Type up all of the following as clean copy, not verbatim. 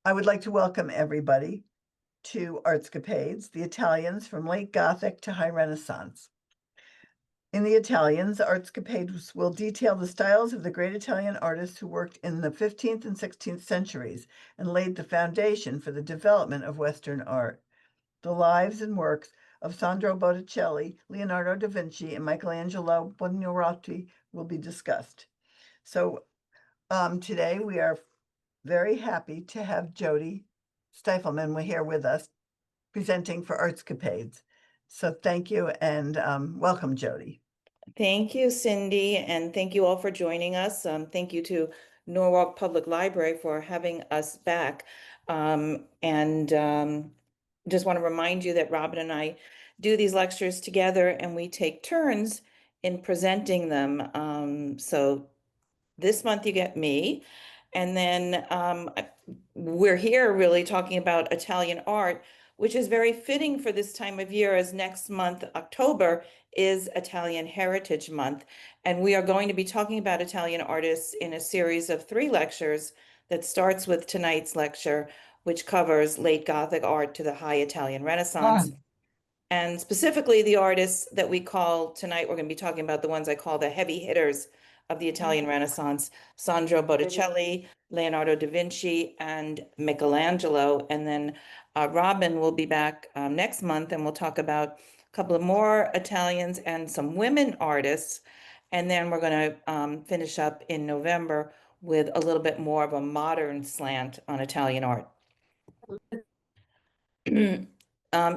I would like to welcome everybody to ArtScapades, the Italians from late Gothic to High Renaissance. In the Italians, ArtScapades will detail the styles of the great Italian artists who worked in the 15th and 16th centuries and laid the foundation for the development of Western art. The lives and works of Sandro Botticelli, Leonardo da Vinci, and Michelangelo Buonarroti will be discussed. So today we are very happy to have Jody Stifelman here with us presenting for Artscapades. So thank you and welcome, Jody. Thank you, Cindy, and thank you all for joining us. Thank you to Norwalk Public Library for having us back. Just want to remind you that Robin and I do these lectures together and we take turns in presenting them. So this month you get me, and then we're here really talking about Italian art, which is very fitting for this time of year, as next month, October, is Italian Heritage Month. And we are going to be talking about Italian artists in a series of 3 lectures that starts with tonight's lecture, which covers late Gothic art to the High Italian Renaissance. And specifically, the artists that we call tonight, we're going to be talking about the ones I call the heavy hitters of the Italian Renaissance: Sandro Botticelli, Leonardo da Vinci, and Michelangelo. And then Robin will be back next month, and we'll talk about a couple of more Italians and some women artists. And then we're going to finish up in November with a little bit more of a modern slant on Italian art.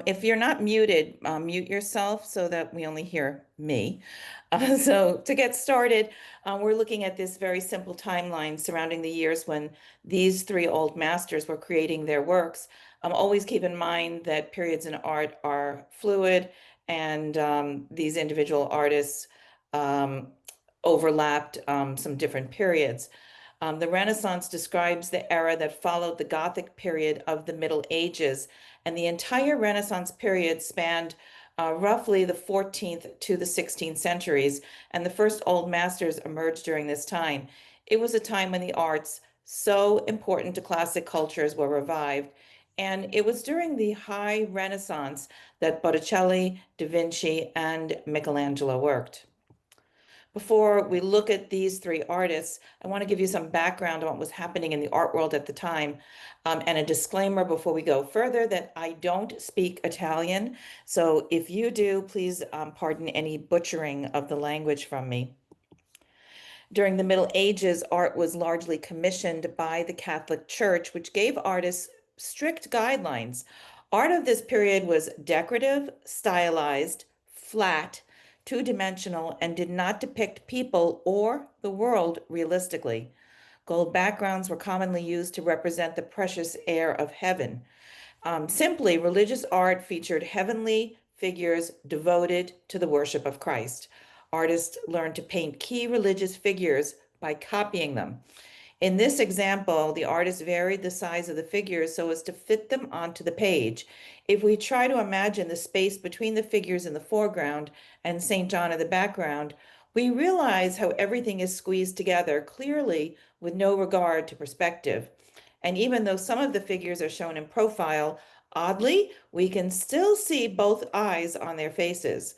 If you're not muted, mute yourself so that we only hear me. So to get started, we're looking at this very simple timeline surrounding the years when these 3 old masters were creating their works. Always keep in mind that periods in art are fluid, and these individual artists overlapped some different periods. The Renaissance describes the era that followed the Gothic period of the Middle Ages, and the entire Renaissance period spanned roughly the 14th to the 16th centuries, and the first old masters emerged during this time. It was a time when the arts, so important to classic cultures, were revived, and it was during the High Renaissance that Botticelli, Da Vinci, and Michelangelo worked. Before we look at these 3 artists, I want to give you some background on what was happening in the art world at the time, and a disclaimer before we go further that I don't speak Italian. So if you do, please pardon any butchering of the language from me. During the Middle Ages, art was largely commissioned by the Catholic Church, which gave artists strict guidelines. Art of this period was decorative, stylized, flat, two-dimensional, and did not depict people or the world realistically. Gold backgrounds were commonly used to represent the precious air of heaven. Simply, religious art featured heavenly figures devoted to the worship of Christ. Artists learned to paint key religious figures by copying them. In this example, the artist varied the size of the figures so as to fit them onto the page. If we try to imagine the space between the figures in the foreground and St. John in the background, we realize how everything is squeezed together clearly with no regard to perspective. And even though some of the figures are shown in profile, oddly, we can still see both eyes on their faces.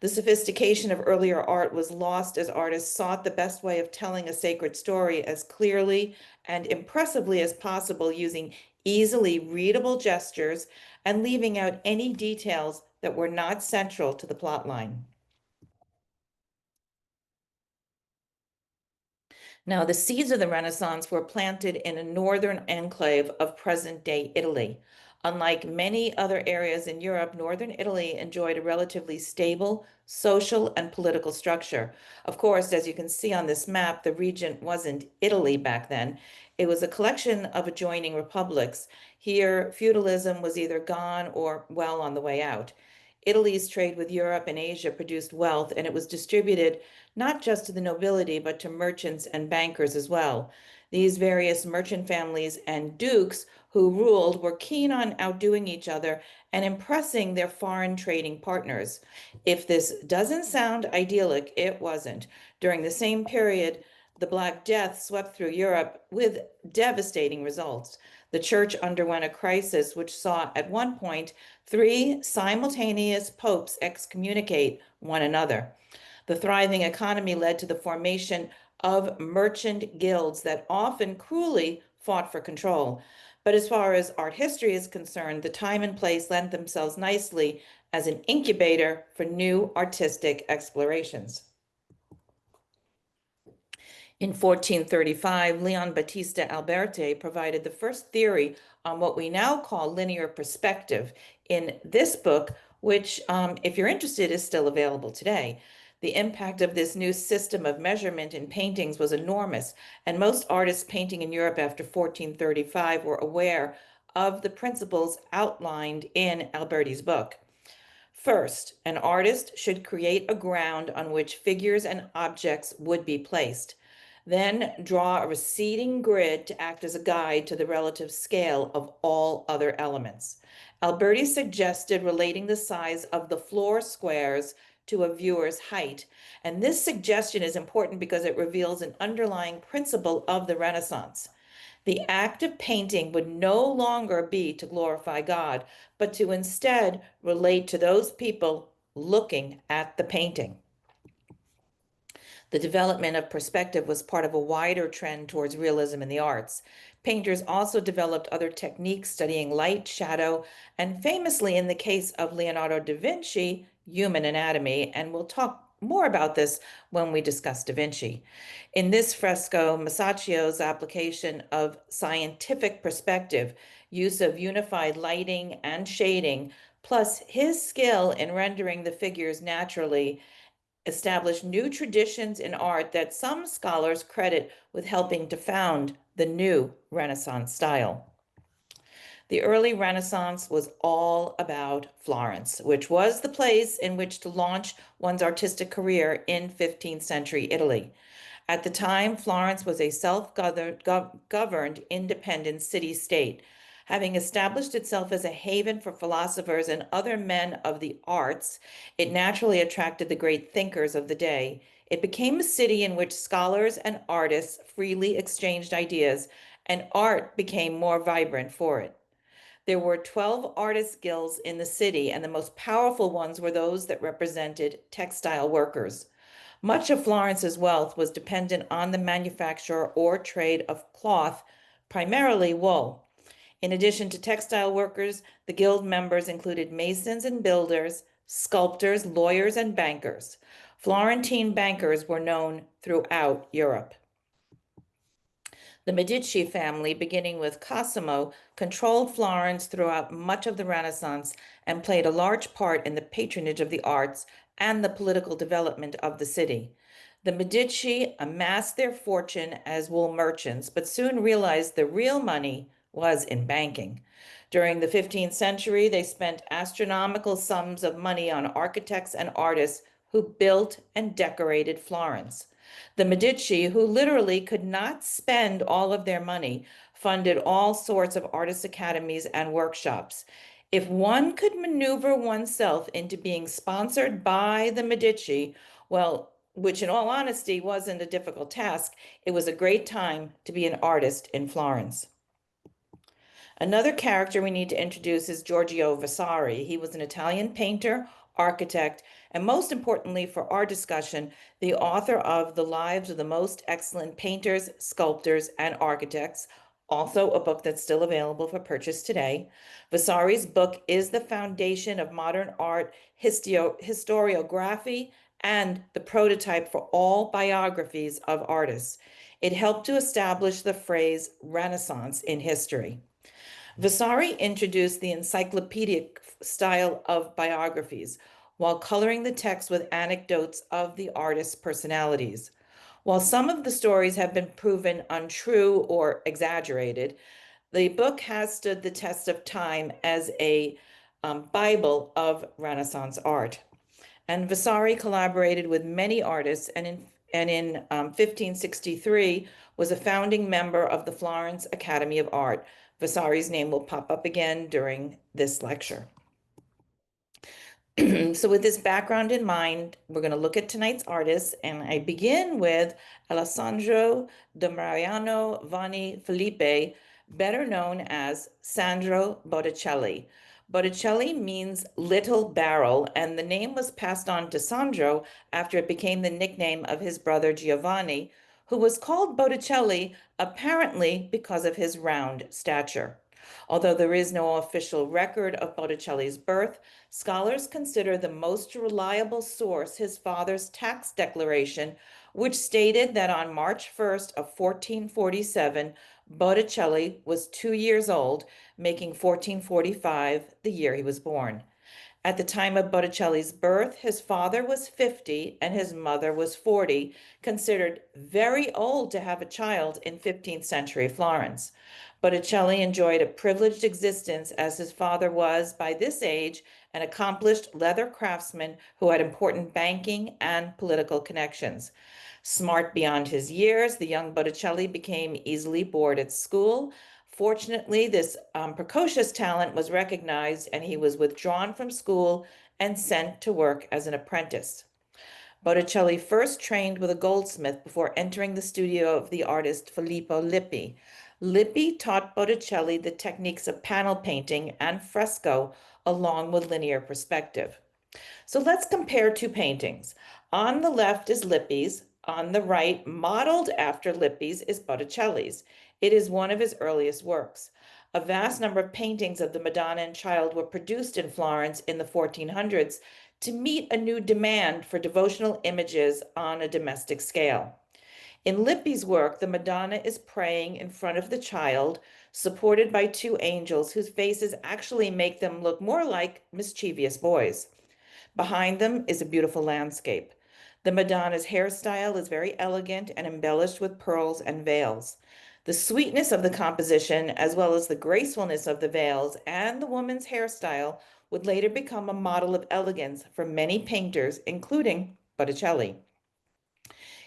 The sophistication of earlier art was lost as artists sought the best way of telling a sacred story as clearly and impressively as possible, using easily readable gestures and leaving out any details that were not central to the plotline. Now, the seeds of the Renaissance were planted in a northern enclave of present-day Italy. Unlike many other areas in Europe, northern Italy enjoyed a relatively stable social and political structure. Of course, as you can see on this map, the region wasn't Italy back then. It was a collection of adjoining republics. Here, feudalism was either gone or well on the way out. Italy's trade with Europe and Asia produced wealth, and it was distributed not just to the nobility, but to merchants and bankers as well. These various merchant families and dukes who ruled were keen on outdoing each other and impressing their foreign trading partners. If this doesn't sound idyllic, it wasn't. During the same period, the Black Death swept through Europe with devastating results. The church underwent a crisis which saw at one point 3 simultaneous popes excommunicate one another. The thriving economy led to the formation of merchant guilds that often cruelly fought for control. But as far as art history is concerned, the time and place lent themselves nicely as an incubator for new artistic explorations. In 1435, Leon Battista Alberti provided the first theory on what we now call linear perspective in this book, which, if you're interested, is still available today. The impact of this new system of measurement in paintings was enormous, and most artists painting in Europe after 1435 were aware of the principles outlined in Alberti's book. First, an artist should create a ground on which figures and objects would be placed. Then draw a receding grid to act as a guide to the relative scale of all other elements. Alberti suggested relating the size of the floor squares to a viewer's height. And this suggestion is important because it reveals an underlying principle of the Renaissance. The act of painting would no longer be to glorify God, but to instead relate to those people looking at the painting. The development of perspective was part of a wider trend towards realism in the arts. Painters also developed other techniques studying light, shadow, and famously in the case of Leonardo da Vinci, human anatomy, and we'll talk more about this when we discuss Da Vinci. In this fresco, Masaccio's application of scientific perspective, use of unified lighting and shading, plus his skill in rendering the figures naturally, established new traditions in art that some scholars credit with helping to found the new Renaissance style. The early Renaissance was all about Florence, which was the place in which to launch one's artistic career in 15th century Italy. At the time, Florence was a self-governed independent city-state. Having established itself as a haven for philosophers and other men of the arts, it naturally attracted the great thinkers of the day. It became a city in which scholars and artists freely exchanged ideas, and art became more vibrant for it. There were 12 artist guilds in the city, and the most powerful ones were those that represented textile workers. Much of Florence's wealth was dependent on the manufacture or trade of cloth, primarily wool. In addition to textile workers, the guild members included masons and builders, sculptors, lawyers, and bankers. Florentine bankers were known throughout Europe. The Medici family, beginning with Cosimo, controlled Florence throughout much of the Renaissance and played a large part in the patronage of the arts and the political development of the city. The Medici amassed their fortune as wool merchants, but soon realized the real money was in banking. During the 15th century, they spent astronomical sums of money on architects and artists who built and decorated Florence. The Medici, who literally could not spend all of their money, funded all sorts of artist academies and workshops. If one could maneuver oneself into being sponsored by the Medici, well, which in all honesty wasn't a difficult task, it was a great time to be an artist in Florence. Another character we need to introduce is Giorgio Vasari. He was an Italian painter, architect, and most importantly for our discussion, the author of The Lives of the Most Excellent Painters, Sculptors, and Architects, also a book that's still available for purchase today. Vasari's book is the foundation of modern art historiography and the prototype for all biographies of artists. It helped to establish the phrase Renaissance in history. Vasari introduced the encyclopedic style of biographies while coloring the text with anecdotes of the artist's personalities. While some of the stories have been proven untrue or exaggerated, the book has stood the test of time as a Bible of Renaissance art. And Vasari collaborated with many artists, and in 1563 was a founding member of the Florence Academy of Art. Vasari's name will pop up again during this lecture. So with this background in mind, we're going to look at tonight's artists, and I begin with Alessandro da Mariano Vanni Felipe, better known as Sandro Botticelli. Botticelli means little barrel, and the name was passed on to Sandro after it became the nickname of his brother Giovanni, who was called Botticelli apparently because of his round stature. Although there is no official record of Botticelli's birth, scholars consider the most reliable source his father's tax declaration, which stated that on March 1st of 1447, Botticelli was 2 years old, making 1445 the year he was born. At the time of Botticelli's birth, his father was 50 and his mother was 40, considered very old to have a child in 15th century Florence. Botticelli enjoyed a privileged existence as his father was, by this age, an accomplished leather craftsman who had important banking and political connections. Smart beyond his years, the young Botticelli became easily bored at school. Fortunately, this precocious talent was recognized and he was withdrawn from school and sent to work as an apprentice. Botticelli first trained with a goldsmith before entering the studio of the artist Filippo Lippi. Lippi taught Botticelli the techniques of panel painting and fresco along with linear perspective. So let's compare two paintings. On the left is Lippi's. On the right, modeled after Lippi's, is Botticelli's. It is one of his earliest works. A vast number of paintings of the Madonna and Child were produced in Florence in the 1400s to meet a new demand for devotional images on a domestic scale. In Lippi's work, the Madonna is praying in front of the Child, supported by two angels whose faces actually make them look more like mischievous boys. Behind them is a beautiful landscape. The Madonna's hairstyle is very elegant and embellished with pearls and veils. The sweetness of the composition, as well as the gracefulness of the veils and the woman's hairstyle, would later become a model of elegance for many painters, including Botticelli.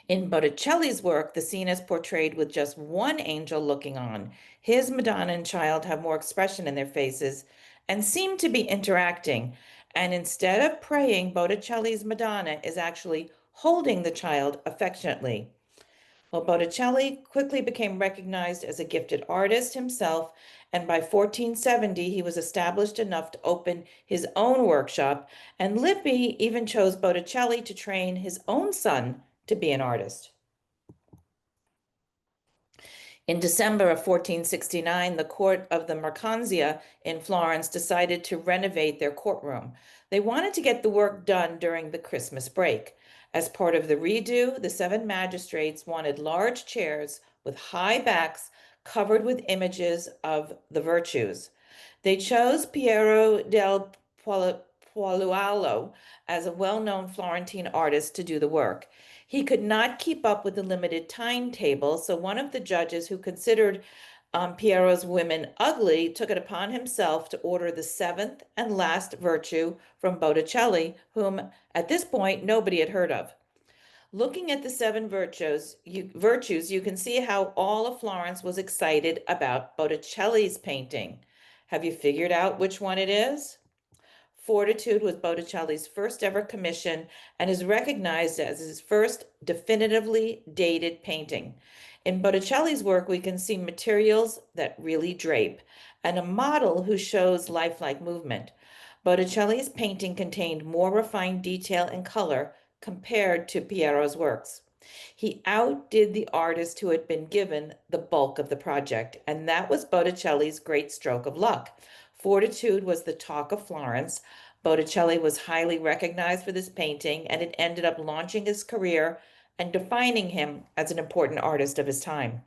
In Botticelli's work, the scene is portrayed with just one angel looking on. His Madonna and Child have more expression in their faces and seem to be interacting. And instead of praying, Botticelli's Madonna is actually holding the child affectionately. Well, Botticelli quickly became recognized as a gifted artist himself, and by 1470 he was established enough to open his own workshop, and Lippi even chose Botticelli to train his own son to be an artist. In December of 1469, the court of the Mercanzia in Florence decided to renovate their courtroom. They wanted to get the work done during the Christmas break. As part of the redo, the 7 magistrates wanted large chairs with high backs covered with images of the virtues. They chose Piero del Pogliuolo as a well-known Florentine artist to do the work. He could not keep up with the limited timetable, so one of the judges who considered Piero's women ugly took it upon himself to order the 7th and last virtue from Botticelli, whom at this point nobody had heard of. Looking at the 7 virtues, you can see how all of Florence was excited about Botticelli's painting. Have you figured out which one it is? Fortitude was Botticelli's first ever commission and is recognized as his first definitively dated painting. In Botticelli's work, we can see materials that really drape and a model who shows lifelike movement. Botticelli's painting contained more refined detail and color compared to Piero's works. He outdid the artist who had been given the bulk of the project, and that was Botticelli's great stroke of luck. Fortitude was the talk of Florence. Botticelli was highly recognized for this painting, and it ended up launching his career and defining him as an important artist of his time.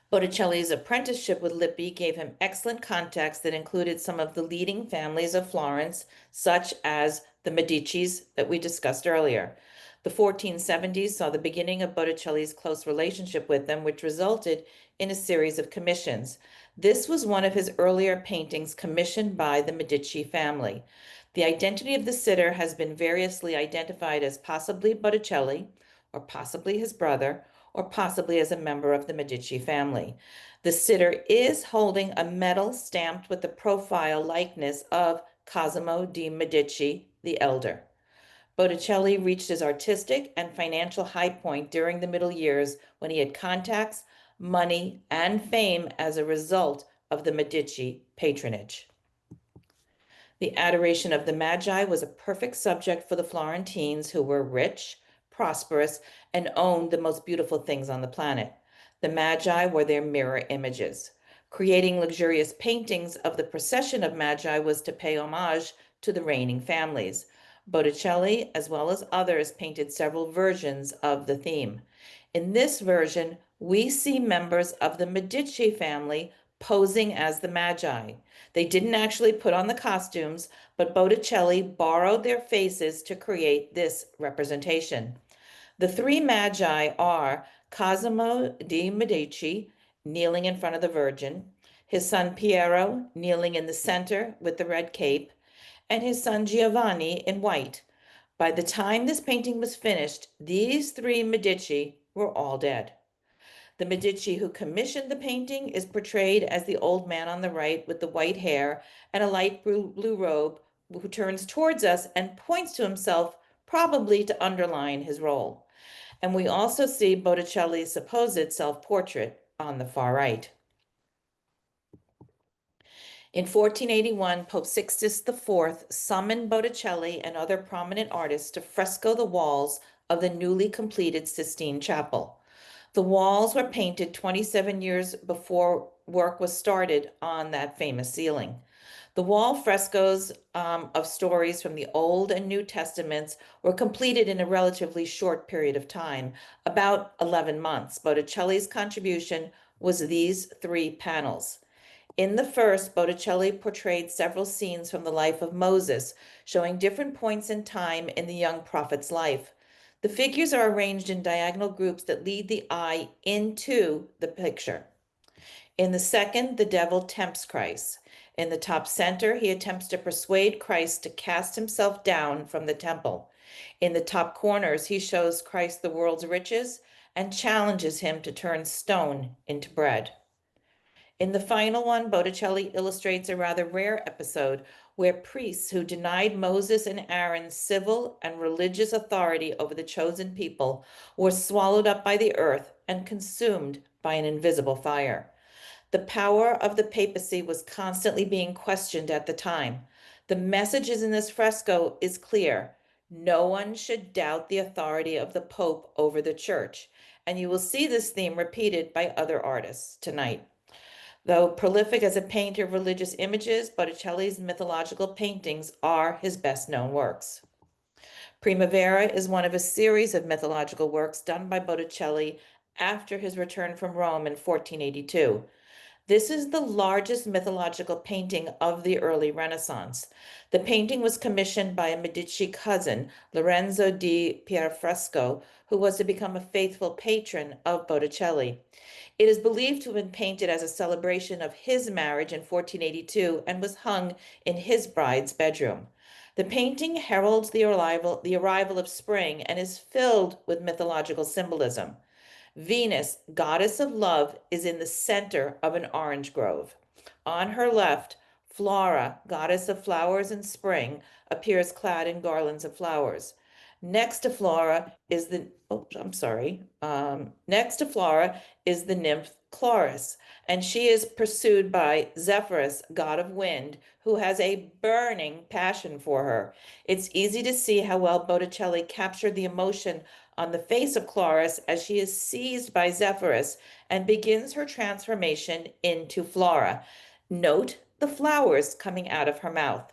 Botticelli's apprenticeship with Lippi gave him excellent contacts that included some of the leading families of Florence, such as the Medicis that we discussed earlier. The 1470s saw the beginning of Botticelli's close relationship with them, which resulted in a series of commissions. This was one of his earlier paintings commissioned by the Medici family. The identity of the sitter has been variously identified as possibly Botticelli, or possibly his brother, or possibly as a member of the Medici family. The sitter is holding a medal stamped with the profile likeness of Cosimo de' Medici the Elder. Botticelli reached his artistic and financial high point during the Middle years when he had contacts, money, and fame as a result of the Medici patronage. The adoration of the Magi was a perfect subject for the Florentines, who were rich, prosperous, and owned the most beautiful things on the planet. The Magi were their mirror images. Creating luxurious paintings of the procession of Magi was to pay homage to the reigning families. Botticelli, as well as others, painted several versions of the theme. In this version, we see members of the Medici family posing as the Magi. They didn't actually put on the costumes, but Botticelli borrowed their faces to create this representation. The three Magi are Cosimo de' Medici, kneeling in front of the Virgin, his son Piero, kneeling in the center with the red cape, and his son Giovanni in white. By the time this painting was finished, these three Medici were all dead. The Medici who commissioned the painting is portrayed as the old man on the right with the white hair and a light blue robe, who turns towards us and points to himself, probably to underline his role. And we also see Botticelli's supposed self-portrait on the far right. In 1481, Pope Sixtus IV summoned Botticelli and other prominent artists to fresco the walls of the newly completed Sistine Chapel. The walls were painted 27 years before work was started on that famous ceiling. The wall frescoes of stories from the Old and New Testaments were completed in a relatively short period of time, about 11 months. Botticelli's contribution was these three panels. In the first, Botticelli portrayed several scenes from the life of Moses, showing different points in time in the young prophet's life. The figures are arranged in diagonal groups that lead the eye into the picture. In the second, the devil tempts Christ. In the top center, he attempts to persuade Christ to cast himself down from the temple. In the top corners, he shows Christ the world's riches and challenges him to turn stone into bread. In the final one, Botticelli illustrates a rather rare episode where priests who denied Moses and Aaron's civil and religious authority over the chosen people were swallowed up by the earth and consumed by an invisible fire. The power of the papacy was constantly being questioned at the time. The messages in this fresco is clear. No one should doubt the authority of the Pope over the church. And you will see this theme repeated by other artists tonight. Though prolific as a painter of religious images, Botticelli's mythological paintings are his best-known works. Primavera is one of a series of mythological works done by Botticelli after his return from Rome in 1482. This is the largest mythological painting of the early Renaissance. The painting was commissioned by a Medici cousin, Lorenzo di Pierfresco, who was to become a faithful patron of Botticelli. It is believed to have been painted as a celebration of his marriage in 1482 and was hung in his bride's bedroom. The painting heralds the arrival of spring and is filled with mythological symbolism. Venus, goddess of love, is in the center of an orange grove. On her left, Flora, goddess of flowers and spring, appears clad in garlands of flowers. Next to Flora is the nymph Chloris, and she is pursued by Zephyrus, god of wind, who has a burning passion for her. It's easy to see how well Botticelli captured the emotion on the face of Chloris as she is seized by Zephyrus and begins her transformation into Flora. Note the flowers coming out of her mouth.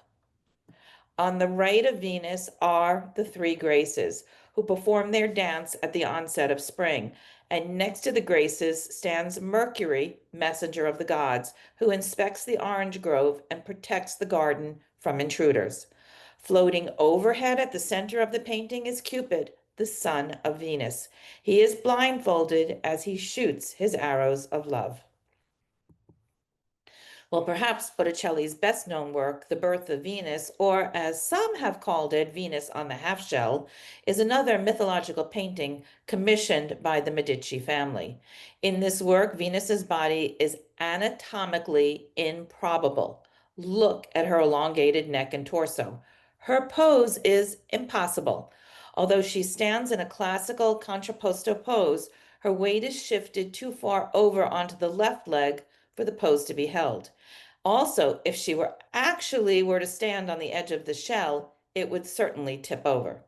On the right of Venus are the three Graces, who perform their dance at the onset of spring. And next to the Graces stands Mercury, messenger of the gods, who inspects the orange grove and protects the garden from intruders. Floating overhead at the center of the painting is Cupid, the son of Venus. He is blindfolded as he shoots his arrows of love. Well, perhaps Botticelli's best-known work, The Birth of Venus, or as some have called it, Venus on the Half-Shell, is another mythological painting commissioned by the Medici family. In this work, Venus's body is anatomically improbable. Look at her elongated neck and torso. Her pose is impossible. Although she stands in a classical contrapposto pose, her weight is shifted too far over onto the left leg for the pose to be held. Also, if she were to stand on the edge of the shell, it would certainly tip over.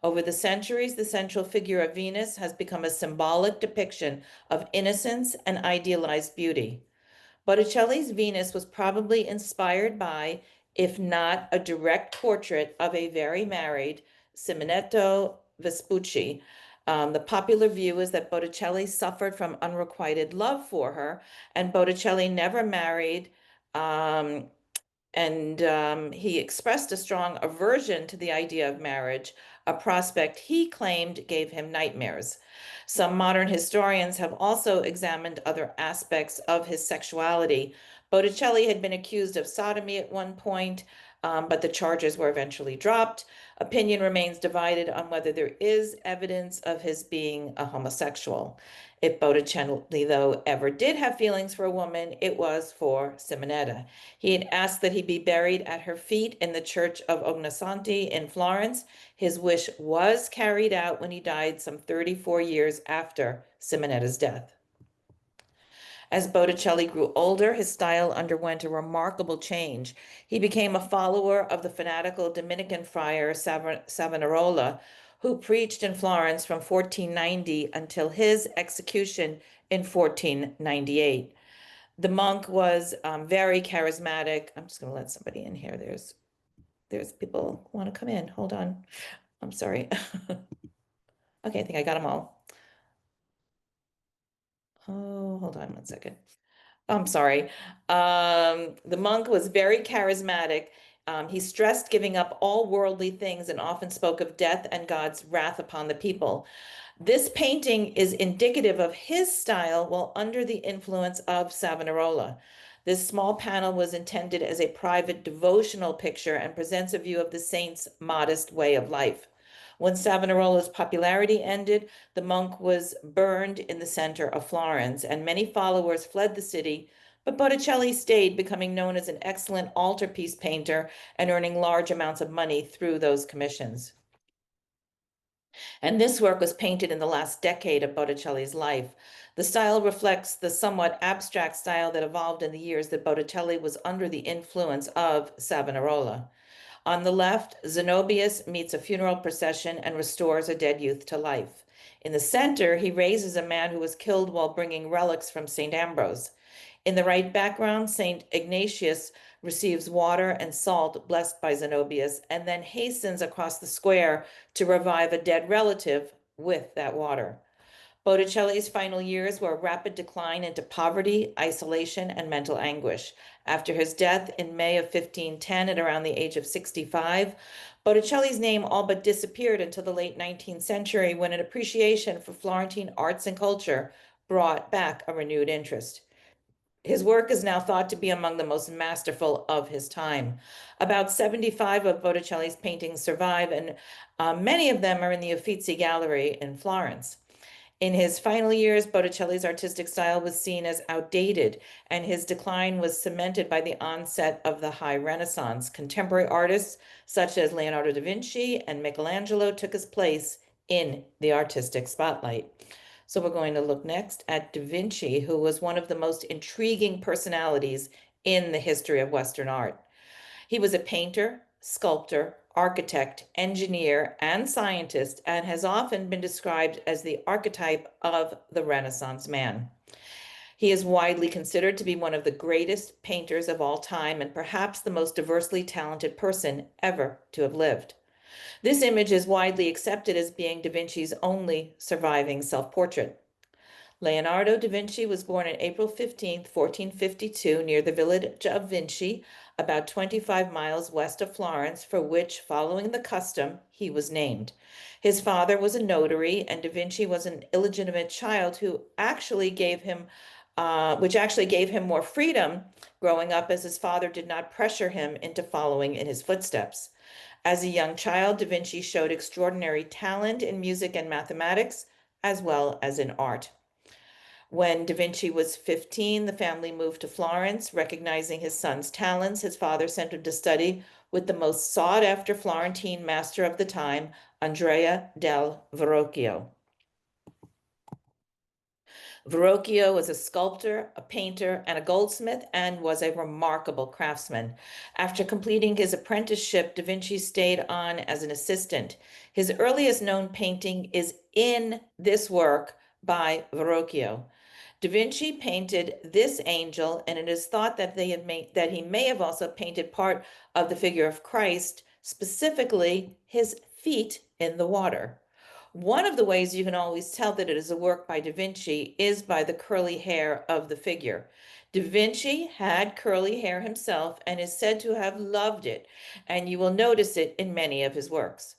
Over the centuries, the central figure of Venus has become a symbolic depiction of innocence and idealized beauty. Botticelli's Venus was probably inspired by, if not a direct portrait of a very married Simonetto Vespucci. The popular view is that Botticelli suffered from unrequited love for her, and Botticelli never married. He expressed a strong aversion to the idea of marriage, a prospect he claimed gave him nightmares. Some modern historians have also examined other aspects of his sexuality. Botticelli had been accused of sodomy at one point, but the charges were eventually dropped. Opinion remains divided on whether there is evidence of his being a homosexual. If Botticelli, though, ever did have feelings for a woman, it was for Simonetta. He had asked that he be buried at her feet in the church of Ognissanti in Florence. His wish was carried out when he died some 34 years after Simonetta's death. As Botticelli grew older, his style underwent a remarkable change. He became a follower of the fanatical Dominican friar Savonarola, who preached in Florence from 1490 until his execution in 1498. The monk was very charismatic. I'm just going to let somebody in here. There's people who want to come in. Hold on. I'm sorry. Okay, I think I got them all. Oh, hold on one second. I'm sorry. The monk was very charismatic. He stressed giving up all worldly things and often spoke of death and God's wrath upon the people. This painting is indicative of his style while under the influence of Savonarola. This small panel was intended as a private devotional picture and presents a view of the saint's modest way of life. When Savonarola's popularity ended, the monk was burned in the center of Florence, and many followers fled the city, but Botticelli stayed, becoming known as an excellent altarpiece painter and earning large amounts of money through those commissions. And this work was painted in the last decade of Botticelli's life. The style reflects the somewhat abstract style that evolved in the years that Botticelli was under the influence of Savonarola. On the left, Zenobius meets a funeral procession and restores a dead youth to life. In the center, he raises a man who was killed while bringing relics from St. Ambrose. In the right background, St. Ignatius receives water and salt blessed by Zenobius and then hastens across the square to revive a dead relative with that water. Botticelli's final years were a rapid decline into poverty, isolation, and mental anguish. After his death in May of 1510 at around the age of 65, Botticelli's name all but disappeared until the late 19th century when an appreciation for Florentine arts and culture brought back a renewed interest. His work is now thought to be among the most masterful of his time. About 75 of Botticelli's paintings survive, and many of them are in the Uffizi Gallery in Florence. In his final years, Botticelli's artistic style was seen as outdated, and his decline was cemented by the onset of the High Renaissance. Contemporary artists such as Leonardo da Vinci and Michelangelo took his place in the artistic spotlight. So we're going to look next at Da Vinci, who was one of the most intriguing personalities in the history of Western art. He was a painter, sculptor, architect, engineer, and scientist, and has often been described as the archetype of the Renaissance man. He is widely considered to be one of the greatest painters of all time and perhaps the most diversely talented person ever to have lived. This image is widely accepted as being Da Vinci's only surviving self-portrait. Leonardo da Vinci was born on April 15, 1452, near the village of Vinci, about 25 miles west of Florence, for which, following the custom, he was named. His father was a notary, and da Vinci was an illegitimate child who actually gave him more freedom growing up, as his father did not pressure him into following in his footsteps. As a young child, da Vinci showed extraordinary talent in music and mathematics, as well as in art. When da Vinci was 15, the family moved to Florence. Recognizing his son's talents, his father sent him to study with the most sought-after Florentine master of the time, Andrea del Verrocchio. Verrocchio was a sculptor, a painter, and a goldsmith, and was a remarkable craftsman. After completing his apprenticeship, Da Vinci stayed on as an assistant. His earliest known painting is in this work by Verrocchio. Da Vinci painted this angel, and it is thought that that he may have also painted part of the figure of Christ, specifically his feet in the water. One of the ways you can always tell that it is a work by Da Vinci is by the curly hair of the figure. Da Vinci had curly hair himself and is said to have loved it, and you will notice it in many of his works.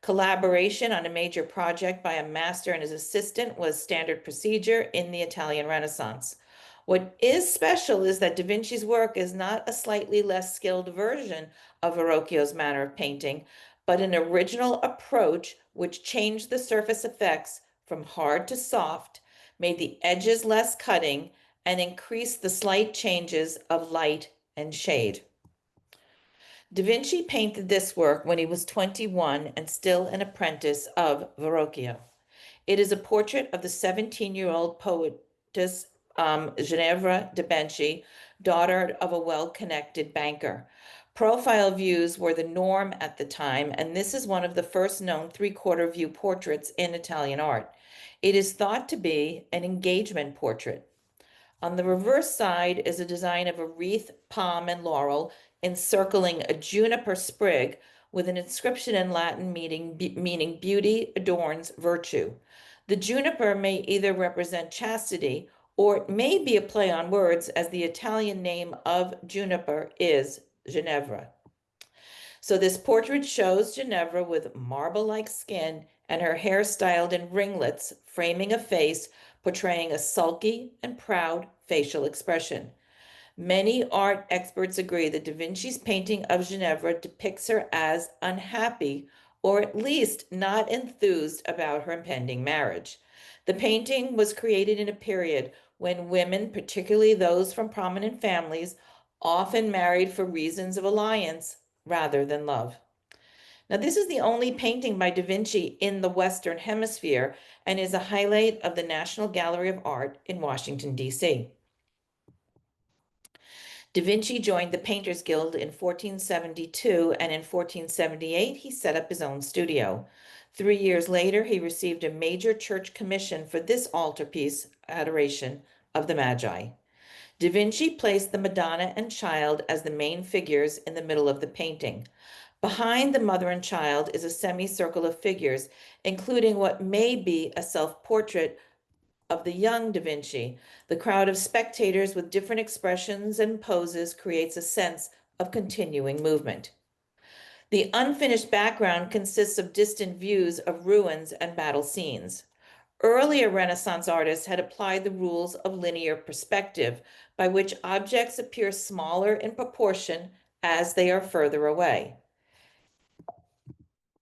Collaboration on a major project by a master and his assistant was standard procedure in the Italian Renaissance. What is special is that Da Vinci's work is not a slightly less skilled version of Verrocchio's manner of painting, but an original approach which changed the surface effects from hard to soft, made the edges less cutting, and increased the slight changes of light and shade. Da Vinci painted this work when he was 21 and still an apprentice of Verrocchio. It is a portrait of the 17-year-old poetess Ginevra de' Benci, daughter of a well-connected banker. Profile views were the norm at the time, and this is one of the first known three-quarter view portraits in Italian art. It is thought to be an engagement portrait. On the reverse side is a design of a wreath, palm, and laurel encircling a juniper sprig with an inscription in Latin meaning beauty adorns virtue. The juniper may either represent chastity or it may be a play on words, as the Italian name of juniper is Ginevra. So this portrait shows Ginevra with marble-like skin and her hair styled in ringlets, framing a face portraying a sulky and proud facial expression. Many art experts agree that Da Vinci's painting of Ginevra depicts her as unhappy, or at least not enthused about her impending marriage. The painting was created in a period when women, particularly those from prominent families, often married for reasons of alliance rather than love. Now, this is the only painting by Da Vinci in the Western Hemisphere and is a highlight of the National Gallery of Art in Washington, D.C. Da Vinci joined the Painters Guild in 1472, and in 1478 he set up his own studio. 3 years later, he received a major church commission for this altarpiece, Adoration of the Magi. Da Vinci placed the Madonna and Child as the main figures in the middle of the painting. Behind the mother and child is a semicircle of figures, including what may be a self-portrait of the young Da Vinci. The crowd of spectators with different expressions and poses creates a sense of continuing movement. The unfinished background consists of distant views of ruins and battle scenes. Earlier Renaissance artists had applied the rules of linear perspective, by which objects appear smaller in proportion as they are further away.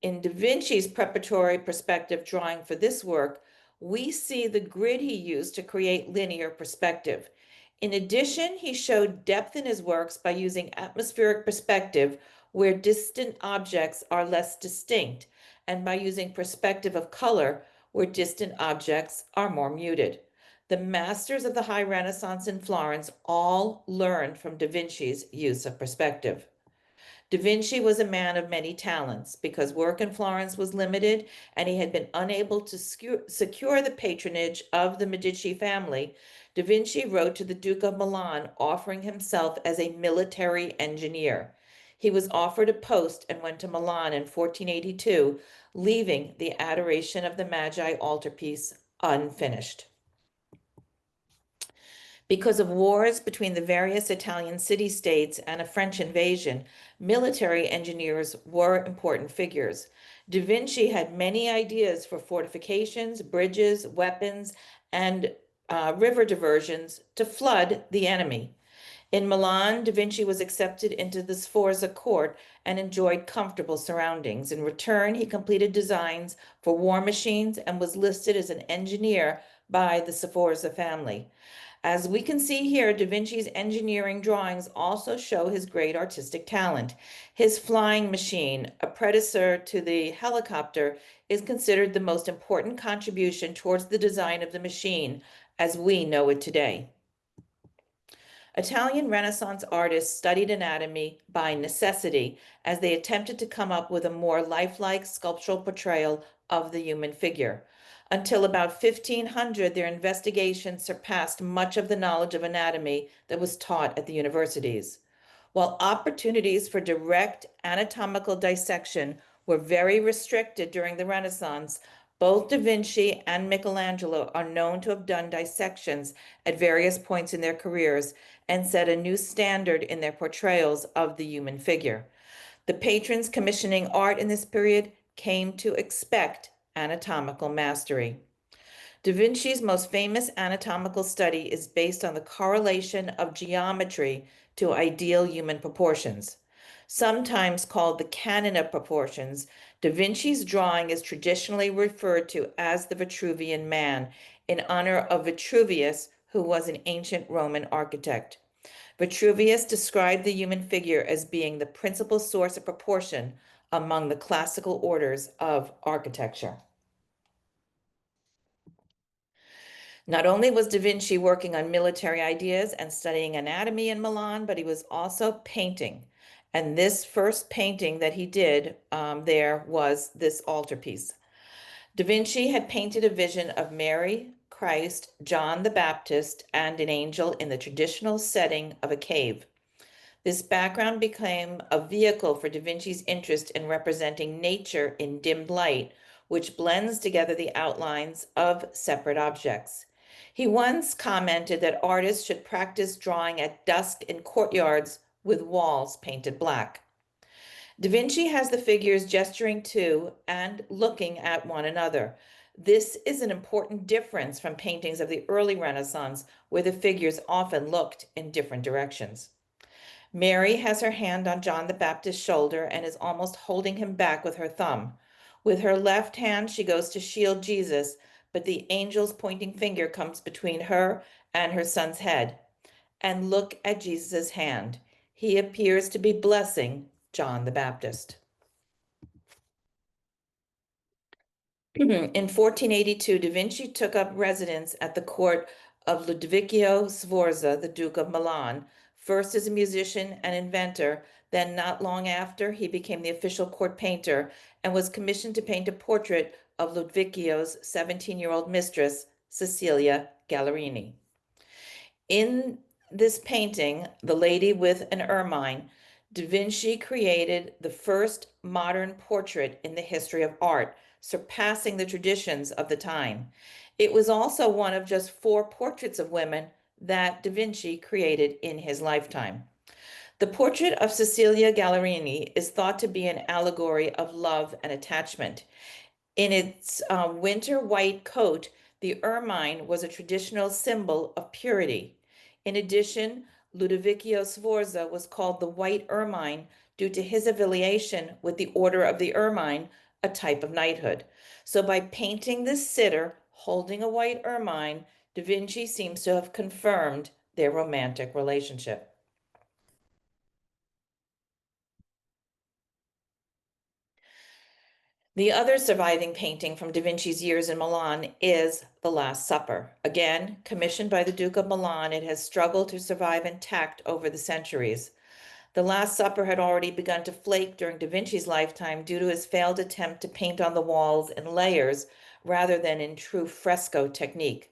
In Da Vinci's preparatory perspective drawing for this work, we see the grid he used to create linear perspective. In addition, he showed depth in his works by using atmospheric perspective, where distant objects are less distinct, and by using perspective of color, where distant objects are more muted. The masters of the High Renaissance in Florence all learned from Da Vinci's use of perspective. Da Vinci was a man of many talents. Because work in Florence was limited and he had been unable to secure the patronage of the Medici family, Da Vinci wrote to the Duke of Milan offering himself as a military engineer. He was offered a post and went to Milan in 1482, leaving the Adoration of the Magi altarpiece unfinished. Because of wars between the various Italian city-states and a French invasion, military engineers were important figures. Da Vinci had many ideas for fortifications, bridges, weapons, and river diversions to flood the enemy. In Milan, Da Vinci was accepted into the Sforza court and enjoyed comfortable surroundings. In return, he completed designs for war machines and was listed as an engineer by the Sforza family. As we can see here, Da Vinci's engineering drawings also show his great artistic talent. His flying machine, a predecessor to the helicopter, is considered the most important contribution towards the design of the machine, as we know it today. Italian Renaissance artists studied anatomy by necessity as they attempted to come up with a more lifelike sculptural portrayal of the human figure. Until about 1500, their investigations surpassed much of the knowledge of anatomy that was taught at the universities. While opportunities for direct anatomical dissection were very restricted during the Renaissance, both Da Vinci and Michelangelo are known to have done dissections at various points in their careers and set a new standard in their portrayals of the human figure. The patrons commissioning art in this period came to expect anatomical mastery. Da Vinci's most famous anatomical study is based on the correlation of geometry to ideal human proportions. Sometimes called the canon of proportions, Da Vinci's drawing is traditionally referred to as the Vitruvian Man, in honor of Vitruvius, who was an ancient Roman architect. Vitruvius described the human figure as being the principal source of proportion among the classical orders of architecture. Not only was Da Vinci working on military ideas and studying anatomy in Milan, but he was also painting. And this first painting that he did there was this altarpiece. Da Vinci had painted a vision of Mary, Christ, John the Baptist, and an angel in the traditional setting of a cave. This background became a vehicle for Da Vinci's interest in representing nature in dimmed light, which blends together the outlines of separate objects. He once commented that artists should practice drawing at dusk in courtyards with walls painted black. Da Vinci has the figures gesturing to and looking at one another. This is an important difference from paintings of the early Renaissance, where the figures often looked in different directions. Mary has her hand on John the Baptist's shoulder and is almost holding him back with her thumb. With her left hand, she goes to shield Jesus, but the angel's pointing finger comes between her and her son's head. And look at Jesus' hand. He appears to be blessing John the Baptist. In 1482, Da Vinci took up residence at the court of Ludovico Sforza, the Duke of Milan, first as a musician and inventor, then not long after, he became the official court painter and was commissioned to paint a portrait of Ludovico's 17-year-old mistress, Cecilia Gallerini. In this painting, The Lady with an Ermine, Da Vinci created the first modern portrait in the history of art, surpassing the traditions of the time. It was also one of just 4 portraits of women that Da Vinci created in his lifetime. The portrait of Cecilia Gallerini is thought to be an allegory of love and attachment. In its winter white coat, the ermine was a traditional symbol of purity. In addition, Ludovico Sforza was called the White Ermine due to his affiliation with the Order of the Ermine, a type of knighthood. So by painting this sitter holding a white ermine, Da Vinci seems to have confirmed their romantic relationship. The other surviving painting from Da Vinci's years in Milan is The Last Supper. Again, commissioned by the Duke of Milan, it has struggled to survive intact over the centuries. The Last Supper had already begun to flake during Da Vinci's lifetime due to his failed attempt to paint on the walls in layers rather than in true fresco technique.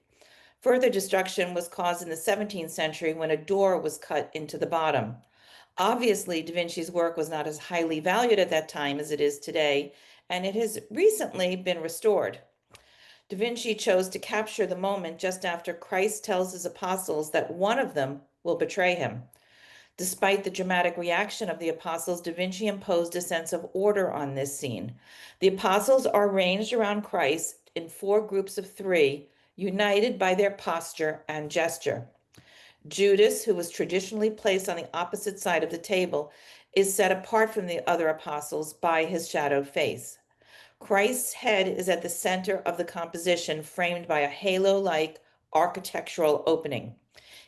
Further destruction was caused in the 17th century when a door was cut into the bottom. Obviously, Da Vinci's work was not as highly valued at that time as it is today, and it has recently been restored. Da Vinci chose to capture the moment just after Christ tells his apostles that one of them will betray him. Despite the dramatic reaction of the apostles, Da Vinci imposed a sense of order on this scene. The apostles are ranged around Christ in 4 groups of 3, united by their posture and gesture. Judas, who was traditionally placed on the opposite side of the table, is set apart from the other apostles by his shadowed face. Christ's head is at the center of the composition, framed by a halo-like architectural opening.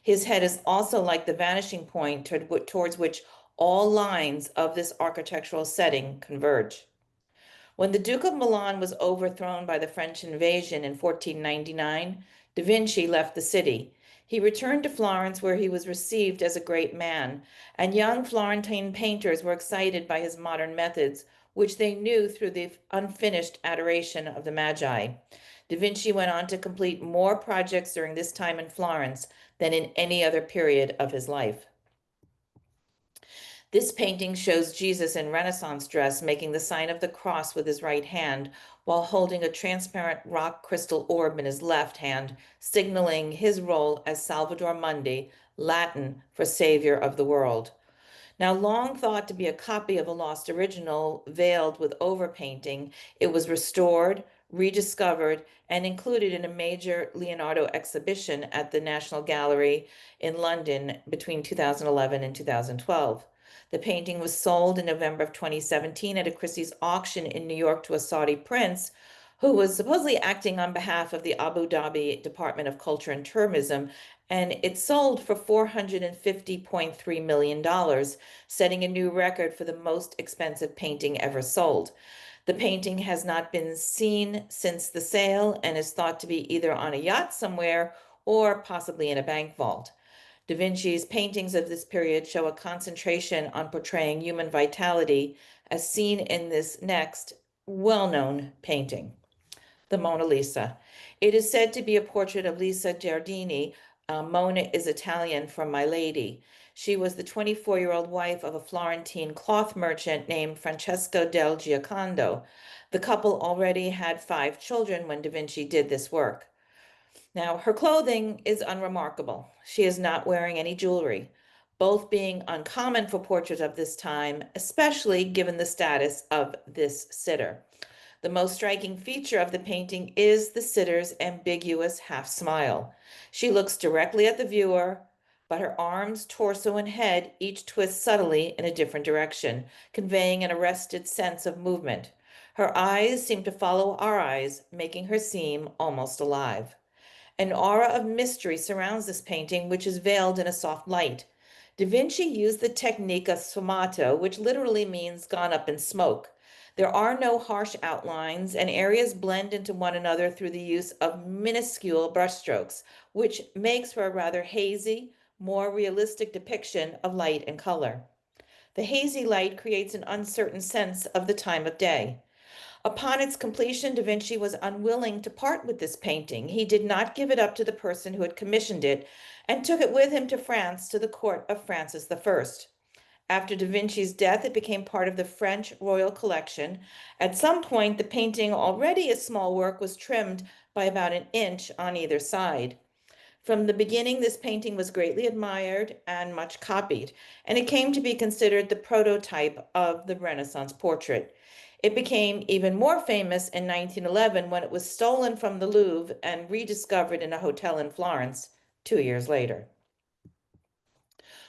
His head is also like the vanishing point towards which all lines of this architectural setting converge. When the Duke of Milan was overthrown by the French invasion in 1499, Da Vinci left the city. He returned to Florence, where he was received as a great man, and young Florentine painters were excited by his modern methods, which they knew through the unfinished Adoration of the Magi. Da Vinci went on to complete more projects during this time in Florence than in any other period of his life. This painting shows Jesus in Renaissance dress making the sign of the cross with his right hand while holding a transparent rock crystal orb in his left hand, signaling his role as Salvator Mundi, Latin for Savior of the world. Now, long thought to be a copy of a lost original veiled with overpainting, it was restored, rediscovered, and included in a major Leonardo exhibition at the National Gallery in London between 2011 and 2012. The painting was sold in November of 2017 at a Christie's auction in New York to a Saudi prince who was supposedly acting on behalf of the Abu Dhabi Department of Culture and Tourism, and it sold for $450.3 million, setting a new record for the most expensive painting ever sold. The painting has not been seen since the sale and is thought to be either on a yacht somewhere or possibly in a bank vault. Da Vinci's paintings of this period show a concentration on portraying human vitality, as seen in this next well-known painting, the Mona Lisa. It is said to be a portrait of Lisa Giardini. Mona is Italian for My Lady. She was the 24-year-old wife of a Florentine cloth merchant named Francesco del Giocondo. The couple already had 5 children when Da Vinci did this work. Now, her clothing is unremarkable. She is not wearing any jewelry, both being uncommon for portraits of this time, especially given the status of this sitter. The most striking feature of the painting is the sitter's ambiguous half smile. She looks directly at the viewer, but her arms, torso, and head each twist subtly in a different direction, conveying an arrested sense of movement. Her eyes seem to follow our eyes, making her seem almost alive. An aura of mystery surrounds this painting, which is veiled in a soft light. Da Vinci used the technique of sfumato, which literally means gone up in smoke. There are no harsh outlines, and areas blend into one another through the use of minuscule brushstrokes, which makes for a rather hazy, more realistic depiction of light and color. The hazy light creates an uncertain sense of the time of day. Upon its completion, Da Vinci was unwilling to part with this painting. He did not give it up to the person who had commissioned it and took it with him to France to the court of Francis I. After Da Vinci's death, it became part of the French royal collection. At some point, the painting, already a small work, was trimmed by about an inch on either side. From the beginning, this painting was greatly admired and much copied, and it came to be considered the prototype of the Renaissance portrait. It became even more famous in 1911 when it was stolen from the Louvre and rediscovered in a hotel in Florence 2 years later.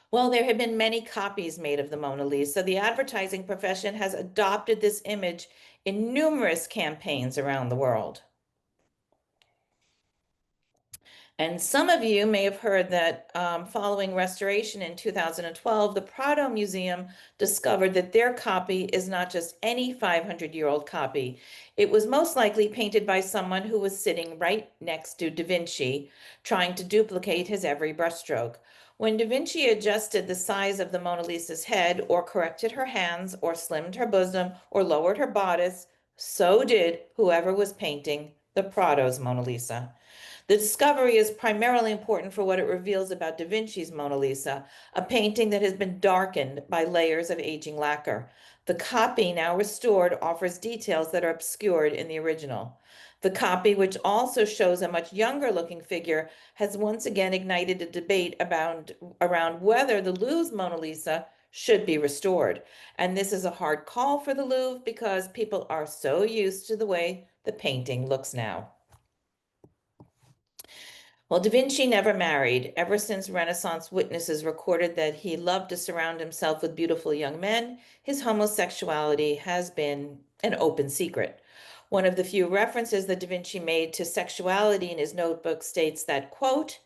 While there have been many copies made of the Mona Lisa, the advertising profession has adopted this image in numerous campaigns around the world. And some of you may have heard that following restoration in 2012, the Prado Museum discovered that their copy is not just any 500-year-old copy. It was most likely painted by someone who was sitting right next to Da Vinci, trying to duplicate his every brushstroke. When Da Vinci adjusted the size of the Mona Lisa's head, or corrected her hands, or slimmed her bosom, or lowered her bodice, so did whoever was painting the Prado's Mona Lisa. The discovery is primarily important for what it reveals about Da Vinci's Mona Lisa, a painting that has been darkened by layers of aging lacquer. The copy, now restored, offers details that are obscured in the original. The copy, which also shows a much younger looking figure, has once again ignited a debate around whether the Louvre's Mona Lisa should be restored. And this is a hard call for the Louvre because people are so used to the way the painting looks now. Well, Da Vinci never married. Ever since Renaissance witnesses recorded that he loved to surround himself with beautiful young men, his homosexuality has been an open secret. One of the few references that Da Vinci made to sexuality in his notebook states that, quote,